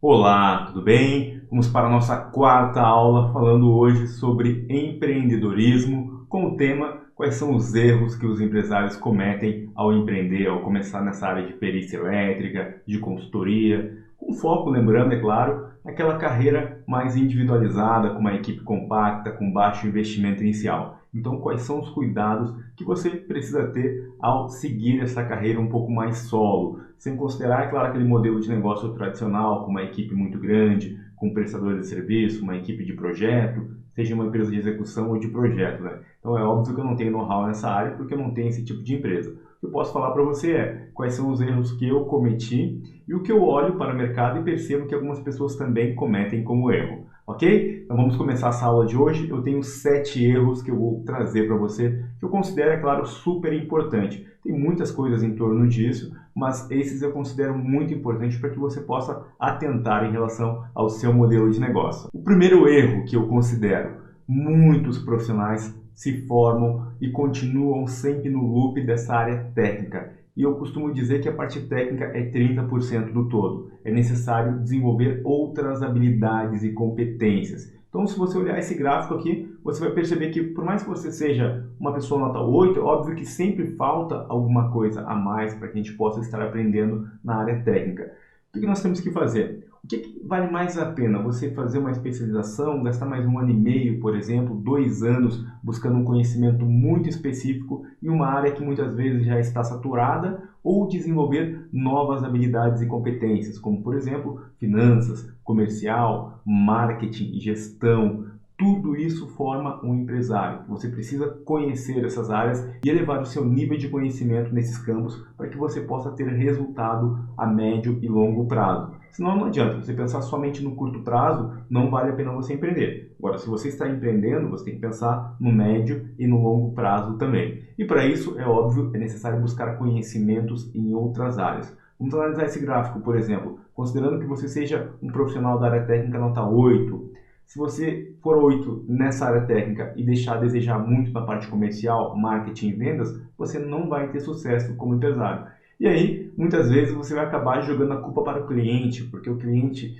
Olá, tudo bem? Vamos para a nossa quarta aula falando hoje sobre empreendedorismo com o tema quais são os erros que os empresários cometem ao empreender, ao começar nessa área de perícia elétrica, de consultoria, com foco, lembrando, é claro, naquela carreira mais individualizada, com uma equipe compacta, com baixo investimento inicial. Então, quais são os cuidados que você precisa ter ao seguir essa carreira um pouco mais solo, sem considerar, é claro, aquele modelo de negócio tradicional, com uma equipe muito grande, com prestadores de serviço, uma equipe de projeto, seja uma empresa de execução ou de projeto, né? Então, é óbvio que eu não tenho know-how nessa área, porque eu não tenho esse tipo de empresa. O que eu posso falar para você é quais são os erros que eu cometi e o que eu olho para o mercado e percebo que algumas pessoas também cometem como erro. Ok? Então vamos começar essa aula de hoje. Eu tenho 7 erros que eu vou trazer para você, que eu considero, é claro, super importante. Tem muitas coisas em torno disso, mas esses eu considero muito importantes para que você possa atentar em relação ao seu modelo de negócio. O primeiro erro que eu considero: muitos profissionais se formam e continuam sempre no loop dessa área técnica. E eu costumo dizer que a parte técnica é 30% do todo. É necessário desenvolver outras habilidades e competências. Então, se você olhar esse gráfico aqui, você vai perceber que, por mais que você seja uma pessoa nota 8, é óbvio que sempre falta alguma coisa a mais para que a gente possa estar aprendendo na área técnica. O que nós temos que fazer? O que vale mais a pena? Você fazer uma especialização, gastar mais 1 ano e meio, por exemplo, 2 anos, buscando um conhecimento muito específico em uma área que muitas vezes já está saturada, ou desenvolver novas habilidades e competências, como, por exemplo, finanças, comercial, marketing, gestão. Tudo isso forma um empresário. Você precisa conhecer essas áreas e elevar o seu nível de conhecimento nesses campos para que você possa ter resultado a médio e longo prazo. Senão não adianta, você pensar somente no curto prazo, não vale a pena você empreender. Agora, se você está empreendendo, você tem que pensar no médio e no longo prazo também. E para isso, é óbvio, é necessário buscar conhecimentos em outras áreas. Vamos analisar esse gráfico, por exemplo, considerando que você seja um profissional da área técnica nota 8, se você for 8 nessa área técnica e deixar a desejar muito na parte comercial, marketing e vendas, você não vai ter sucesso como empresário. E aí, muitas vezes, você vai acabar jogando a culpa para o cliente, porque o cliente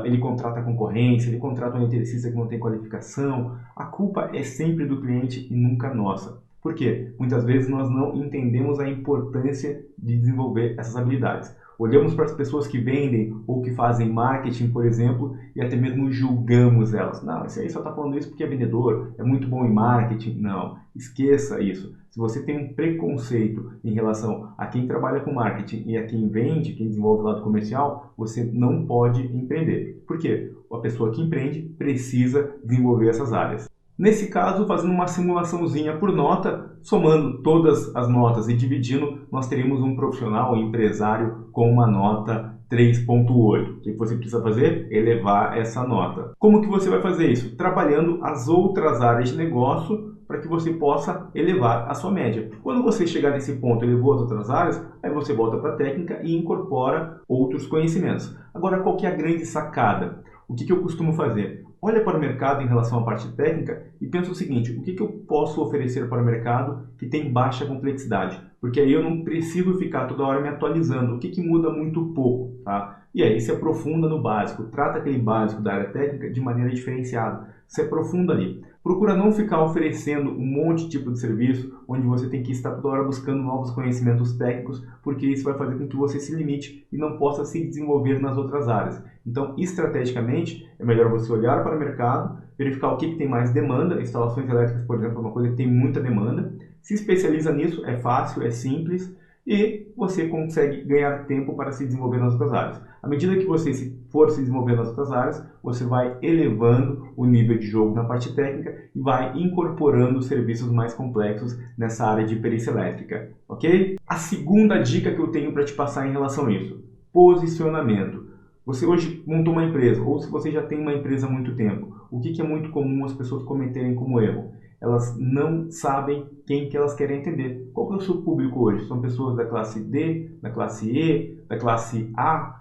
ele contrata a concorrência, ele contrata um eletricista que não tem qualificação. A culpa é sempre do cliente e nunca nossa. Por quê? Muitas vezes nós não entendemos a importância de desenvolver essas habilidades. Olhamos para as pessoas que vendem ou que fazem marketing, por exemplo, e até mesmo julgamos elas. Não, esse aí só está falando isso porque é vendedor, é muito bom em marketing. Não, esqueça isso. Se você tem um preconceito em relação a quem trabalha com marketing e a quem vende, quem desenvolve o lado comercial, você não pode empreender. Por quê? A pessoa que empreende precisa desenvolver essas áreas. Nesse caso, fazendo uma simulaçãozinha por nota, somando todas as notas e dividindo, nós teríamos um profissional, um empresário com uma nota 3.8. O que você precisa fazer? Elevar essa nota. Como que você vai fazer isso? Trabalhando as outras áreas de negócio para que você possa elevar a sua média. Quando você chegar nesse ponto e elevou as outras áreas, aí você volta para a técnica e incorpora outros conhecimentos. Agora, qual que é a grande sacada? O que eu costumo fazer? Olha para o mercado em relação à parte técnica e pensa o seguinte: o que eu posso oferecer para o mercado que tem baixa complexidade? Porque aí eu não preciso ficar toda hora me atualizando. O que muda muito pouco, tá? E aí se aprofunda no básico, trata aquele básico da área técnica de maneira diferenciada. Se aprofunda ali. Procura não ficar oferecendo um monte de tipo de serviço onde você tem que estar toda hora buscando novos conhecimentos técnicos, porque isso vai fazer com que você se limite e não possa se desenvolver nas outras áreas. Então, estrategicamente, é melhor você olhar para o mercado, verificar o que tem mais demanda. Instalações elétricas, por exemplo, é uma coisa que tem muita demanda. Se especializa nisso, é fácil, é simples e você consegue ganhar tempo para se desenvolver nas outras áreas. À medida que você for se desenvolver nas outras áreas, você vai elevando o nível de jogo na parte técnica e vai incorporando serviços mais complexos nessa área de perícia elétrica, ok? A segunda dica que eu tenho para te passar em relação a isso: posicionamento. Você hoje montou uma empresa, ou se você já tem uma empresa há muito tempo, o que é muito comum as pessoas cometerem como erro? Elas não sabem quem que elas querem atender. Qual que é o seu público hoje? São pessoas da classe D, da classe E, da classe A?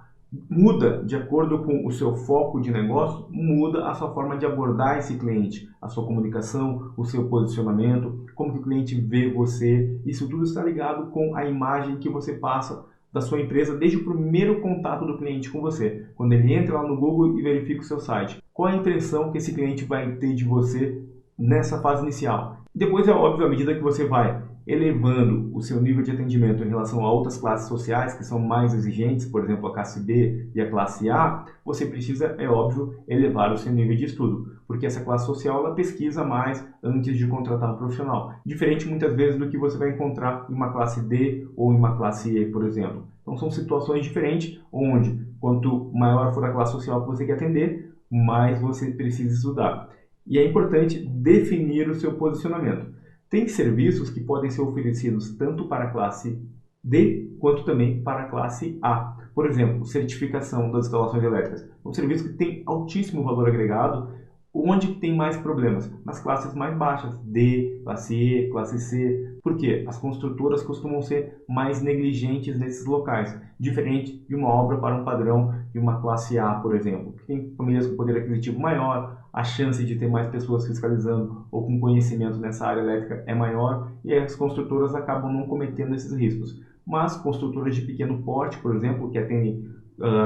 Muda de acordo com o seu foco de negócio, muda a sua forma de abordar esse cliente, a sua comunicação, o seu posicionamento, como que o cliente vê você. Isso tudo está ligado com a imagem que você passa da sua empresa desde o primeiro contato do cliente com você. Quando ele entra lá no Google e verifica o seu site. Qual a impressão que esse cliente vai ter de você nessa fase inicial? Depois é óbvio, à medida que você vai elevando o seu nível de atendimento em relação a outras classes sociais que são mais exigentes, por exemplo, a classe B e a classe A, você precisa, é óbvio, elevar o seu nível de estudo, porque essa classe social ela pesquisa mais antes de contratar um profissional, diferente muitas vezes do que você vai encontrar em uma classe D ou em uma classe E, por exemplo. Então são situações diferentes, onde quanto maior for a classe social que você quer atender, mais você precisa estudar. E é importante definir o seu posicionamento. Tem serviços que podem ser oferecidos tanto para a classe D quanto também para a classe A. Por exemplo, certificação das instalações elétricas. É um serviço que tem altíssimo valor agregado. Onde tem mais problemas? Nas classes mais baixas, D, classe E, classe C. Por quê? As construtoras costumam ser mais negligentes nesses locais, diferente de uma obra para um padrão de uma classe A, por exemplo, que tem famílias com poder aquisitivo maior, a chance de ter mais pessoas fiscalizando ou com conhecimento nessa área elétrica é maior e as construtoras acabam não cometendo esses riscos. Mas construtoras de pequeno porte, por exemplo, que atendem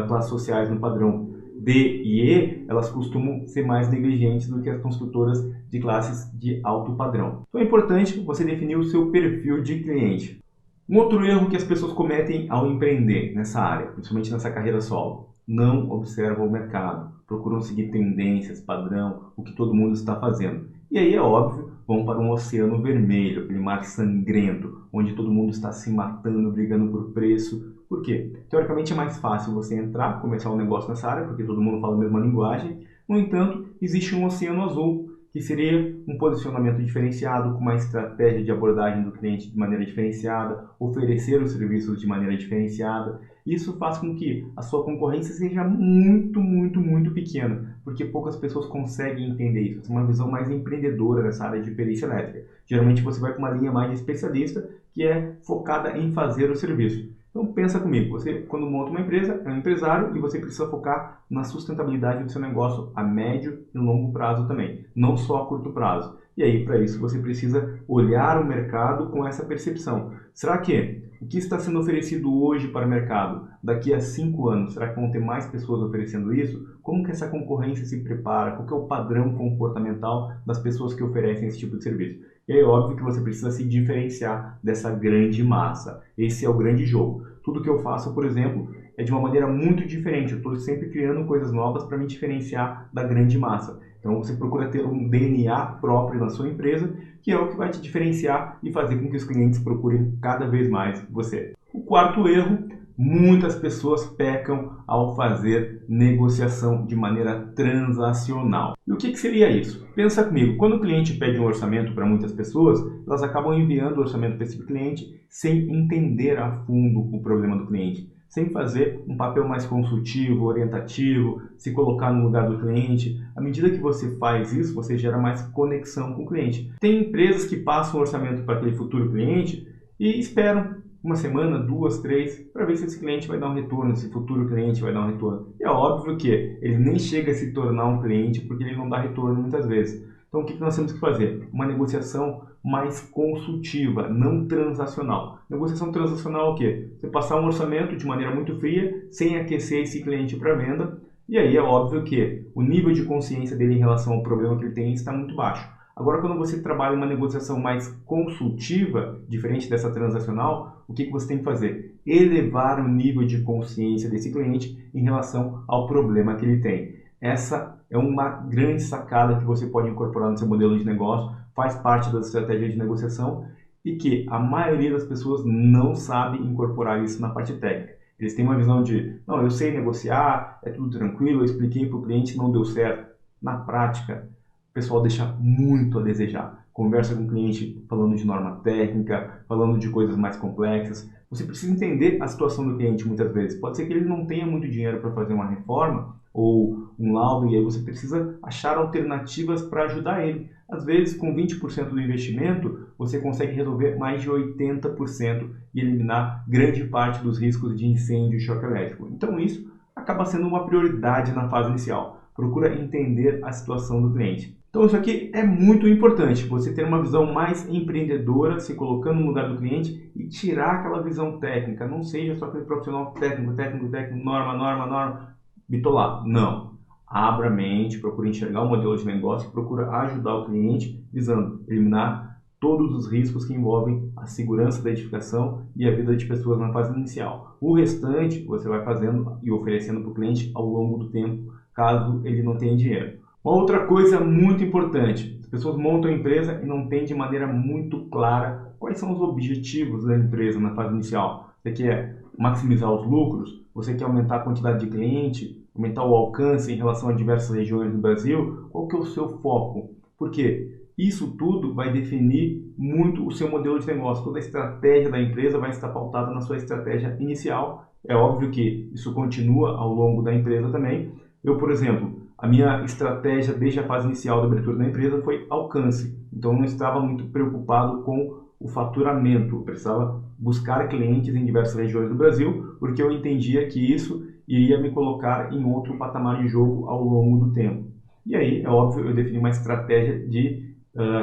classes sociais no padrão D e E, elas costumam ser mais negligentes do que as construtoras de classes de alto padrão. Então é importante você definir o seu perfil de cliente. Um outro erro que as pessoas cometem ao empreender nessa área, principalmente nessa carreira solo, não observam o mercado, procuram seguir tendências, padrão, o que todo mundo está fazendo. E aí é óbvio, vão para um oceano vermelho, aquele mar sangrento, onde todo mundo está se matando, brigando por preço. Por quê? Teoricamente é mais fácil você entrar, começar um negócio nessa área, porque todo mundo fala a mesma linguagem. No entanto, existe um oceano azul, que seria um posicionamento diferenciado, com uma estratégia de abordagem do cliente de maneira diferenciada, oferecer os serviços de maneira diferenciada. Isso faz com que a sua concorrência seja muito pequena, porque poucas pessoas conseguem entender isso. Essa é uma visão mais empreendedora dessa área de perícia elétrica. Geralmente você vai para uma linha mais de especialista, que é focada em fazer o serviço. Então pensa comigo, você quando monta uma empresa, é um empresário e você precisa focar na sustentabilidade do seu negócio a médio e longo prazo também, não só a curto prazo. E aí para isso você precisa olhar o mercado com essa percepção. Será que o que está sendo oferecido hoje para o mercado, daqui a 5 anos, será que vão ter mais pessoas oferecendo isso? Como que essa concorrência se prepara? Qual que é o padrão comportamental das pessoas que oferecem esse tipo de serviço? E é óbvio que você precisa se diferenciar dessa grande massa. Esse é o grande jogo. Tudo que eu faço, por exemplo, é de uma maneira muito diferente. Eu estou sempre criando coisas novas para me diferenciar da grande massa. Então você procura ter um DNA próprio na sua empresa, que é o que vai te diferenciar e fazer com que os clientes procurem cada vez mais você. O quarto erro, muitas pessoas pecam ao fazer negociação de maneira transacional. E o que seria isso? Pensa comigo, quando o cliente pede um orçamento para muitas pessoas, elas acabam enviando o orçamento para esse cliente sem entender a fundo o problema do cliente, sem fazer um papel mais consultivo, orientativo, se colocar no lugar do cliente. À medida que você faz isso, você gera mais conexão com o cliente. Tem empresas que passam o orçamento para aquele futuro cliente e esperam uma semana, 2, 3, para ver se esse cliente vai dar um retorno, se o futuro cliente vai dar um retorno. E é óbvio que ele nem chega a se tornar um cliente porque ele não dá retorno muitas vezes. Então o que nós temos que fazer? Uma negociação mais consultiva, não transacional. Negociação transacional é o quê? Você passar um orçamento de maneira muito fria, sem aquecer esse cliente para venda, e aí é óbvio que o nível de consciência dele em relação ao problema que ele tem está muito baixo. Agora, quando você trabalha uma negociação mais consultiva, diferente dessa transacional, o que você tem que fazer? Elevar o nível de consciência desse cliente em relação ao problema que ele tem. Essa é uma grande sacada que você pode incorporar no seu modelo de negócio, faz parte da estratégia de negociação e que a maioria das pessoas não sabe incorporar isso na parte técnica. Eles têm uma visão de, não, eu sei negociar, é tudo tranquilo, eu expliquei para o cliente, não deu certo. Na prática, o pessoal deixa muito a desejar. Conversa com o cliente falando de norma técnica, falando de coisas mais complexas. Você precisa entender a situação do cliente muitas vezes. Pode ser que ele não tenha muito dinheiro para fazer uma reforma ou um laudo e aí você precisa achar alternativas para ajudar ele. Às vezes, com 20% do investimento, você consegue resolver mais de 80% e eliminar grande parte dos riscos de incêndio e choque elétrico. Então, isso acaba sendo uma prioridade na fase inicial. Procura entender a situação do cliente. Então isso aqui é muito importante, você ter uma visão mais empreendedora, se colocando no lugar do cliente e tirar aquela visão técnica. Não seja só aquele profissional técnico, norma, bitolado. Não. Abra a mente, procure enxergar o modelo de negócio, procura ajudar o cliente, visando eliminar todos os riscos que envolvem a segurança da edificação e a vida de pessoas na fase inicial. O restante você vai fazendo e oferecendo para o cliente ao longo do tempo, caso ele não tenha dinheiro. Uma outra coisa muito importante, as pessoas montam a empresa e não têm de maneira muito clara quais são os objetivos da empresa na fase inicial. Você quer maximizar os lucros? Você quer aumentar a quantidade de cliente? Aumentar o alcance em relação a diversas regiões do Brasil? Qual que é o seu foco? Por quê? Isso tudo vai definir muito o seu modelo de negócio. Toda a estratégia da empresa vai estar pautada na sua estratégia inicial. É óbvio que isso continua ao longo da empresa também. Eu, por exemplo, a minha estratégia desde a fase inicial da abertura da empresa foi alcance. Então eu não estava muito preocupado com o faturamento. Eu precisava buscar clientes em diversas regiões do Brasil, porque eu entendia que isso iria me colocar em outro patamar de jogo ao longo do tempo. E aí, é óbvio, eu defini uma estratégia de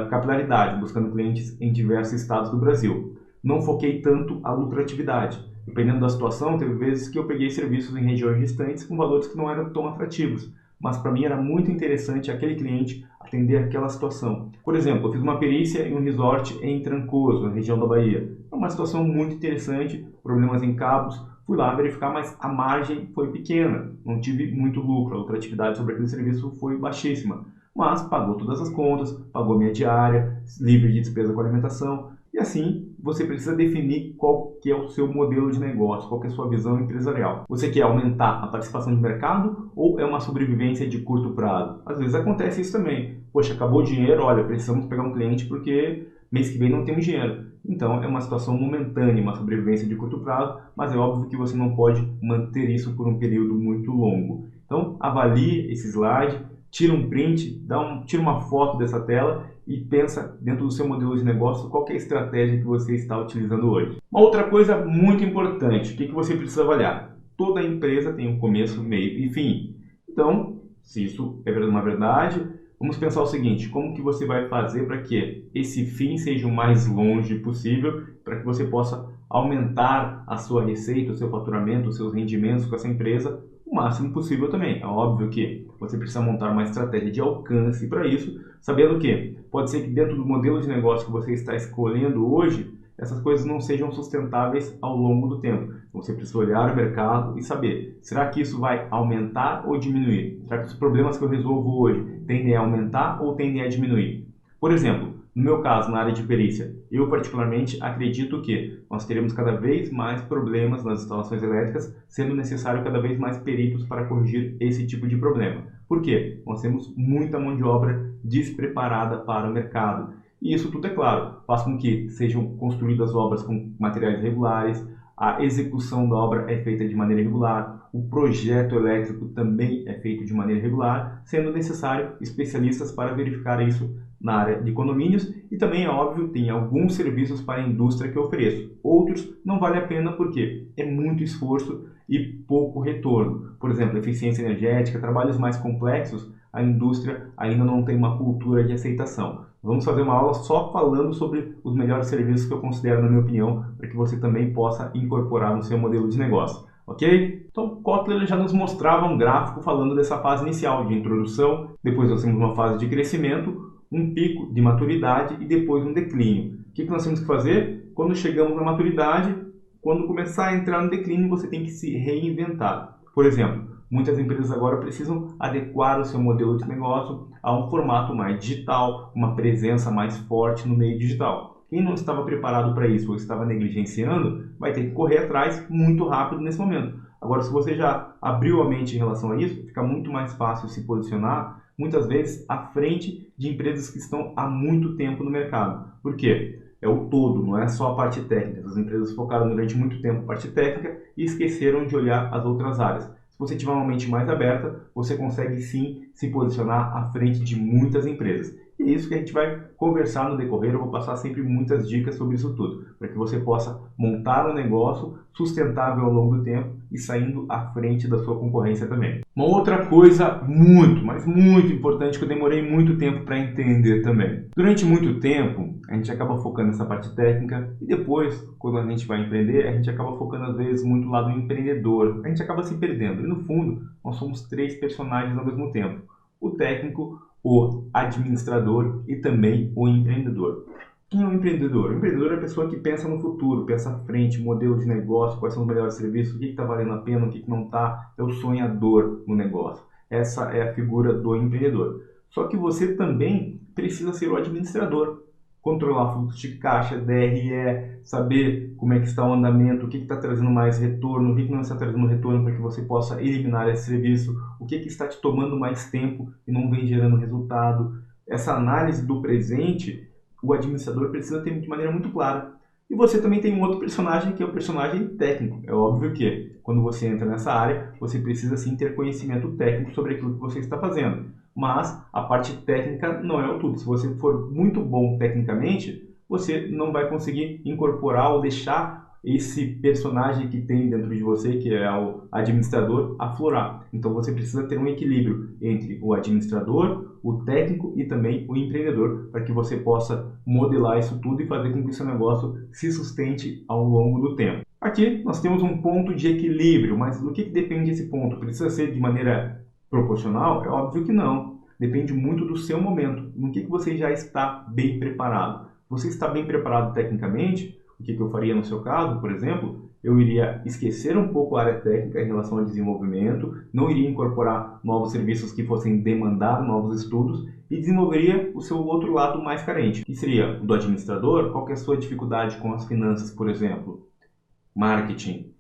capilaridade, buscando clientes em diversos estados do Brasil. Não foquei tanto a lucratividade. Dependendo da situação, teve vezes que eu peguei serviços em regiões distantes com valores que não eram tão atrativos. Mas para mim era muito interessante aquele cliente atender aquela situação. Por exemplo, eu fiz uma perícia em um resort em Trancoso, na região da Bahia. É uma situação muito interessante, problemas em cabos. Fui lá verificar, mas a margem foi pequena, não tive muito lucro, a lucratividade sobre aquele serviço foi baixíssima. Mas pagou todas as contas, pagou minha diária, livre de despesa com alimentação. E assim, você precisa definir qual que é o seu modelo de negócio, qual que é a sua visão empresarial. Você quer aumentar a participação de mercado ou é uma sobrevivência de curto prazo? Às vezes acontece isso também. Poxa, acabou o dinheiro, olha, precisamos pegar um cliente porque mês que vem não temos dinheiro. Então é uma situação momentânea, uma sobrevivência de curto prazo, mas é óbvio que você não pode manter isso por um período muito longo. Então avalie esse slide, tira um print, tira uma foto dessa tela e pensa dentro do seu modelo de negócio qual é a estratégia que você está utilizando hoje. Uma outra coisa muito importante, o que você precisa avaliar? Toda empresa tem um começo, meio e fim. Então, se isso é uma verdade, vamos pensar o seguinte, como que você vai fazer para que esse fim seja o mais longe possível, para que você possa aumentar a sua receita, o seu faturamento, os seus rendimentos com essa empresa o máximo possível também. É óbvio que você precisa montar uma estratégia de alcance para isso, sabendo que pode ser que dentro do modelo de negócio que você está escolhendo hoje, essas coisas não sejam sustentáveis ao longo do tempo. Então, você precisa olhar o mercado e saber, será que isso vai aumentar ou diminuir? Será que os problemas que eu resolvo hoje tendem a aumentar ou tendem a diminuir? Por exemplo, no meu caso, na área de perícia, eu particularmente acredito que nós teremos cada vez mais problemas nas instalações elétricas, sendo necessário cada vez mais peritos para corrigir esse tipo de problema. Por quê? Nós temos muita mão de obra despreparada para o mercado. E isso tudo, é claro, faz com que sejam construídas obras com materiais regulares, a execução da obra é feita de maneira regular, o projeto elétrico também é feito de maneira regular, sendo necessário especialistas para verificar isso na área de condomínios e também, é óbvio, tem alguns serviços para a indústria que eu ofereço. Outros não vale a pena porque é muito esforço e pouco retorno. Por exemplo, eficiência energética, trabalhos mais complexos, a indústria ainda não tem uma cultura de aceitação. Vamos fazer uma aula só falando sobre os melhores serviços que eu considero, na minha opinião, para que você também possa incorporar no seu modelo de negócio. Ok? Então, Kotler já nos mostrava um gráfico falando dessa fase inicial de introdução, depois nós temos uma fase de crescimento, um pico de maturidade e depois um declínio. O que nós temos que fazer? Quando chegamos na maturidade, quando começar a entrar no declínio, você tem que se reinventar. Por exemplo, muitas empresas agora precisam adequar o seu modelo de negócio a um formato mais digital, uma presença mais forte no meio digital. Quem não estava preparado para isso ou estava negligenciando, vai ter que correr atrás muito rápido nesse momento. Agora, se você já abriu a mente em relação a isso, fica muito mais fácil se posicionar, muitas vezes à frente de empresas que estão há muito tempo no mercado. Por quê? É o todo, não é só a parte técnica. As empresas focaram durante muito tempo a parte técnica e esqueceram de olhar as outras áreas. Se você tiver uma mente mais aberta, você consegue sim se posicionar à frente de muitas empresas. E é isso que a gente vai conversar no decorrer. Eu vou passar sempre muitas dicas sobre isso tudo, para que você possa montar um negócio sustentável ao longo do tempo e saindo à frente da sua concorrência também. Uma outra coisa muito, mas muito importante que eu demorei muito tempo para entender também. Durante muito tempo, a gente acaba focando nessa parte técnica e depois, quando a gente vai empreender, a gente acaba focando às vezes muito no lado empreendedor. A gente acaba se perdendo. E no fundo, nós somos três personagens ao mesmo tempo: o técnico, o administrador e também o empreendedor. Quem é o empreendedor? O empreendedor é a pessoa que pensa no futuro, pensa à frente, modelo de negócio, quais são os melhores serviços, o que está valendo a pena, o que não está, é o sonhador no negócio. Essa é a figura do empreendedor. Só que você também precisa ser o administrador, controlar fluxo de caixa, DRE, saber como é que está o andamento, o que está trazendo mais retorno, o que não está trazendo retorno para que você possa eliminar esse serviço, o que está te tomando mais tempo e não vem gerando resultado. Essa análise do presente, o administrador precisa ter de maneira muito clara. E você também tem um outro personagem, que é o personagem técnico. É óbvio que, quando você entra nessa área, você precisa sim ter conhecimento técnico sobre aquilo que você está fazendo. Mas a parte técnica não é o tudo. Se você for muito bom tecnicamente, você não vai conseguir incorporar ou deixar esse personagem que tem dentro de você, que é o administrador, aflorar. Então você precisa ter um equilíbrio entre o administrador, o técnico e também o empreendedor, para que você possa modelar isso tudo e fazer com que o seu negócio se sustente ao longo do tempo. Aqui nós temos um ponto de equilíbrio, mas do que depende esse ponto? Precisa ser de maneira proporcional? É óbvio que não. Depende muito do seu momento, no que você já está bem preparado. Você está bem preparado tecnicamente? O que eu faria no seu caso, por exemplo? Eu iria esquecer um pouco a área técnica em relação ao desenvolvimento, não iria incorporar novos serviços que fossem demandar novos estudos e desenvolveria o seu outro lado mais carente, que seria o do administrador. Qual que é a sua dificuldade com as finanças, por exemplo? Marketing,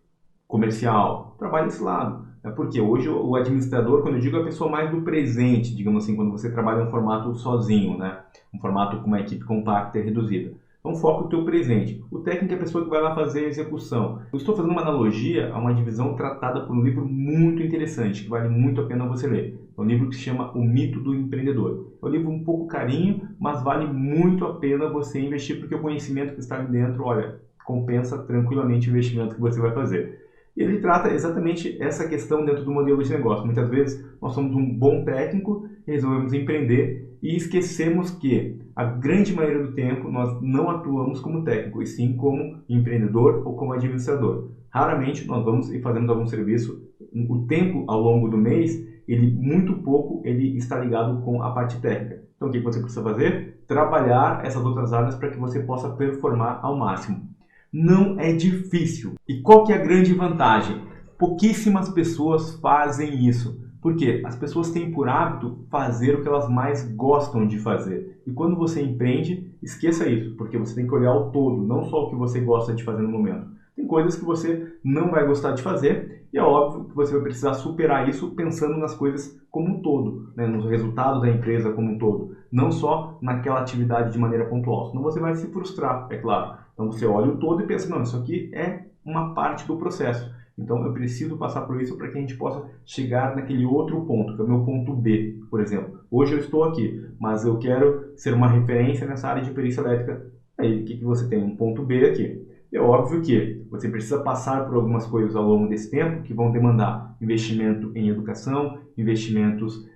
comercial, trabalha esse lado. Porque hoje o administrador, quando eu digo, é a pessoa mais do presente, digamos assim, quando você trabalha em um formato sozinho, né? Um formato com uma equipe compacta e reduzida. Então foca o teu presente. O técnico é a pessoa que vai lá fazer a execução. Eu estou fazendo uma analogia a uma divisão tratada por um livro muito interessante, que vale muito a pena você ler. É um livro que se chama O Mito do Empreendedor. É um livro um pouco carinho, mas vale muito a pena você investir, porque o conhecimento que está ali dentro, olha, compensa tranquilamente o investimento que você vai fazer. E ele trata exatamente essa questão dentro do modelo de negócio. Muitas vezes nós somos um bom técnico, resolvemos empreender e esquecemos que a grande maioria do tempo nós não atuamos como técnico, e sim como empreendedor ou como administrador. Raramente nós vamos e fazemos algum serviço. O tempo ao longo do mês, muito pouco ele está ligado com a parte técnica. Então o que você precisa fazer? Trabalhar essas outras áreas para que você possa performar ao máximo. Não é difícil. E qual que é a grande vantagem? Pouquíssimas pessoas fazem isso. Por quê? As pessoas têm por hábito fazer o que elas mais gostam de fazer. E quando você empreende, esqueça isso, porque você tem que olhar o todo, não só o que você gosta de fazer no momento. Tem coisas que você não vai gostar de fazer e é óbvio que você vai precisar superar isso pensando nas coisas como um todo, né? No resultado da empresa como um todo, não só naquela atividade de maneira pontual, senão você vai se frustrar, é claro. Então você olha o todo e pensa, não, isso aqui é uma parte do processo. Então eu preciso passar por isso para que a gente possa chegar naquele outro ponto, que é o meu ponto B, por exemplo. Hoje eu estou aqui, mas eu quero ser uma referência nessa área de perícia elétrica. Aí o que você tem? Um ponto B aqui. É óbvio que você precisa passar por algumas coisas ao longo desse tempo que vão demandar investimento em educação, investimentos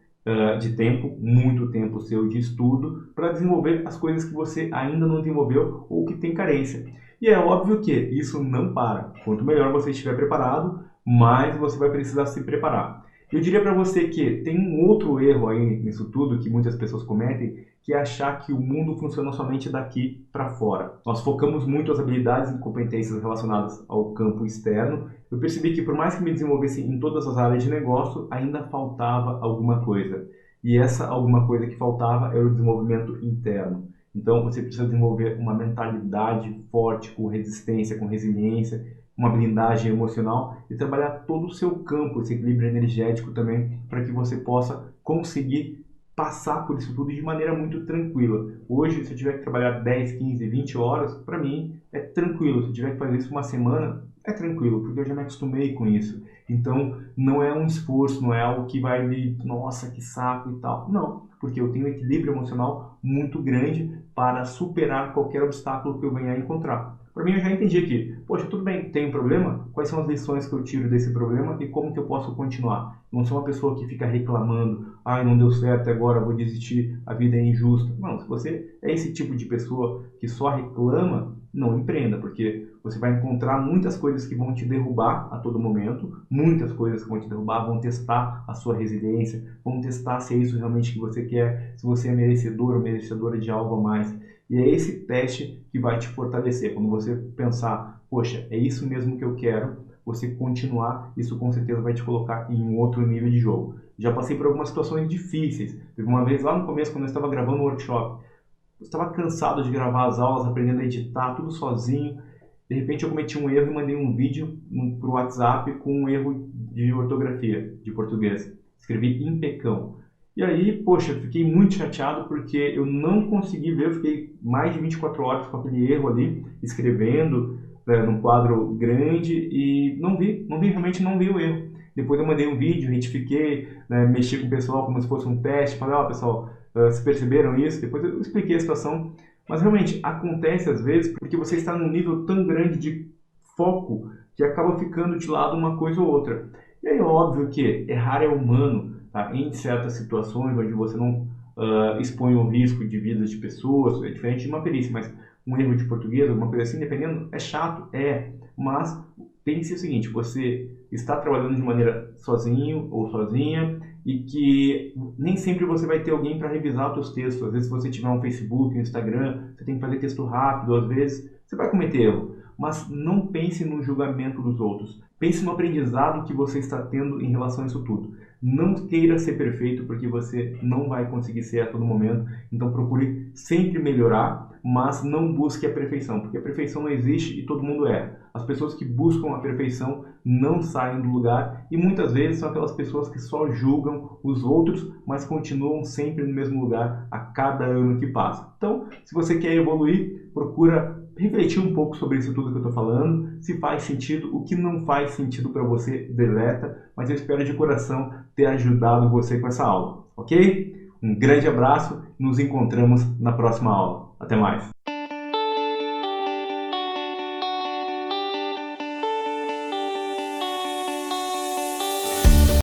de tempo, muito tempo seu de estudo, para desenvolver as coisas que você ainda não desenvolveu ou que tem carência. E é óbvio que isso não para. Quanto melhor você estiver preparado, mais você vai precisar se preparar. Eu diria para você que tem um outro erro aí nisso tudo que muitas pessoas cometem, que é achar que o mundo funciona somente daqui para fora. Nós focamos muito as habilidades e competências relacionadas ao campo externo. Eu percebi que por mais que me desenvolvesse em todas as áreas de negócio, ainda faltava alguma coisa. E essa alguma coisa que faltava era o desenvolvimento interno. Então você precisa desenvolver uma mentalidade forte, com resistência, com resiliência, uma blindagem emocional e trabalhar todo o seu campo, esse equilíbrio energético também, para que você possa conseguir passar por isso tudo de maneira muito tranquila. Hoje, se eu tiver que trabalhar 10, 15, 20 horas, para mim é tranquilo. Se eu tiver que fazer isso uma semana, é tranquilo, porque eu já me acostumei com isso. Então, não é um esforço, não é algo que vai me, nossa, que saco e tal. Não, porque eu tenho um equilíbrio emocional muito grande para superar qualquer obstáculo que eu venha a encontrar. Para mim, eu já entendi que, poxa, tudo bem, tem um problema, quais são as lições que eu tiro desse problema e como que eu posso continuar? Não sou uma pessoa que fica reclamando, ai, não deu certo, agora vou desistir, a vida é injusta. Não, se você é esse tipo de pessoa que só reclama, não empreenda, porque você vai encontrar muitas coisas que vão te derrubar a todo momento, muitas coisas que vão te derrubar, vão testar a sua resiliência, vão testar se é isso realmente que você quer, se você é merecedor ou merecedora de algo a mais. E é esse teste que vai te fortalecer. Quando você pensar, poxa, é isso mesmo que eu quero, você continuar, isso com certeza vai te colocar em um outro nível de jogo. Já passei por algumas situações difíceis. Teve uma vez lá no começo, quando eu estava gravando um workshop, eu estava cansado de gravar as aulas, aprendendo a editar, tudo sozinho. De repente eu cometi um erro e mandei um vídeo para o WhatsApp com um erro de ortografia, de português. Escrevi impecão. E aí, poxa, fiquei muito chateado porque eu não consegui ver, eu fiquei mais de 24 horas com aquele erro ali, escrevendo num quadro grande e realmente não vi o erro. Depois eu mandei um vídeo, retifiquei, né, mexi com o pessoal como se fosse um teste, falei, ó, pessoal, se perceberam isso? Depois eu expliquei a situação, mas realmente acontece às vezes porque você está num nível tão grande de foco que acaba ficando de lado uma coisa ou outra. E aí é óbvio que errar é humano, tá? Em certas situações onde você não expõe o risco de vidas de pessoas, é diferente de uma perícia, mas um erro de português, alguma coisa assim, dependendo, é chato, mas pense o seguinte, você está trabalhando de maneira sozinho ou sozinha e que nem sempre você vai ter alguém para revisar os seus textos. Às vezes, se você tiver um Facebook, um Instagram, você tem que fazer texto rápido, às vezes você vai cometer erro. Mas não pense no julgamento dos outros. Pense no aprendizado que você está tendo em relação a isso tudo. Não queira ser perfeito, porque você não vai conseguir ser a todo momento. Então procure sempre melhorar, mas não busque a perfeição, porque a perfeição não existe e todo mundo erra. As pessoas que buscam a perfeição não saem do lugar e muitas vezes são aquelas pessoas que só julgam os outros, mas continuam sempre no mesmo lugar a cada ano que passa. Então, se você quer evoluir, procura refletir um pouco sobre isso tudo que eu estou falando, se faz sentido, o que não faz sentido para você, deleta, mas eu espero de coração ter ajudado você com essa aula, ok? Um grande abraço, nos encontramos na próxima aula. Até mais!